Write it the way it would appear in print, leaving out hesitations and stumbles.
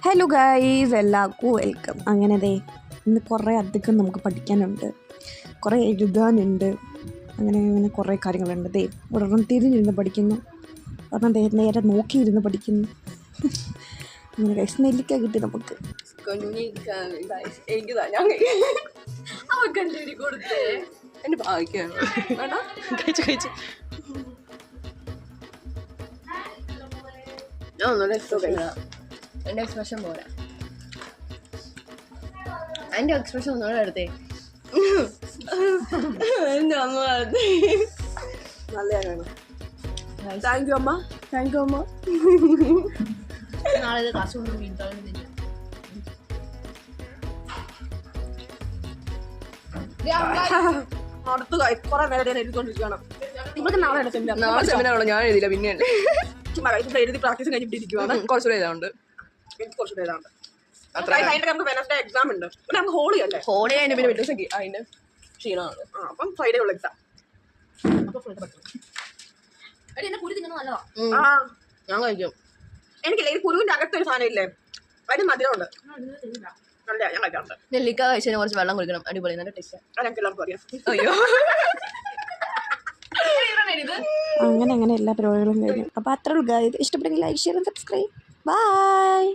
Hello guys, എല്ലാവർക്കും welcome. അങ്ങനെ ഇന്ന് കുറേ അധികം നമുക്ക് പഠിക്കാനുണ്ട്, കുറേ എഴുതാനുണ്ട്, അങ്ങനെ കുറേ കാര്യങ്ങളുണ്ട്. ഒരെണ്ണം തിരിഞ്ഞിരുന്ന് പഠിക്കുന്നു, ഒരെണ്ണം നേരെ നോക്കിയിരുന്ന് പഠിക്കുന്നു. അങ്ങനെ ഗൈസ് നെല്ലിക്ക കിട്ടി നമുക്ക്. എൻ്റെ എക്സ്പ്രഷൻ പോരാ. എൻ്റെ എക്സ്പ്രഷൻ ഒന്നുകൂടെ എടുത്തേ. എൻ്റെ അമ്മ നല്ലതാണ്. താങ്ക് യു അമ്മ, താങ്ക് യു അമ്മ. നാളെ ക്ലാസ് കൊണ്ട് വീട്ടാളുന്നില്ല. അടുത്ത് കുറെ നേരം എഴുതിക്കൊണ്ടിരിക്കണം. നിങ്ങൾക്ക് നാളെ സെമിനാറോ? ഞാൻ എഴുതില്ല, പിന്നെ എഴുതി പ്രാക്ടീസ് കഴിഞ്ഞിട്ടിരിക്കുവാണ്. കുറച്ചുകൂടെ എഴുതാറുണ്ട്. എനിക്ക് കുറച്ചുകൂടെ എഴുതാറുണ്ട്. നമുക്ക് വെനസ്ഡേ എക്സാം ഉണ്ട്. പിന്നെ നമുക്ക് ഹോളി അല്ലേ? ഹോളി അതിന് പിന്നെ വ്യത്യാസം അതിന്റെ ക്ഷീണമാണ്. അപ്പം ഫ്രൈഡേ ഉള്ള എക്സാം. ഞാൻ കഴിക്കും. എനിക്കില്ല, ഈ കുരുവിന്റെ അകത്തൊരു സാധനം ഇല്ലേ, അതിന് മധുരമുണ്ട്. നല്ല ഞാൻ കഴിക്കാറുണ്ട്. നെല്ലിക്ക കഴിച്ചതിന് കുറച്ച് വെള്ളം കുടിക്കണം, അടിപൊളി, നല്ല ടേസ്റ്റ്. അതെനിക്ക് എല്ലാവർക്കും അറിയാം. അയ്യോ, അങ്ങനെ എല്ലാ പരിപാടികളും കഴിഞ്ഞു. അപ്പോൾ അത്ര ഉള്ളൂ. ഇഷ്ടപ്പെട്ടെങ്കിൽ ലൈക്ക്, ഷെയർ, സബ്സ്ക്രൈബ്. ബൈ.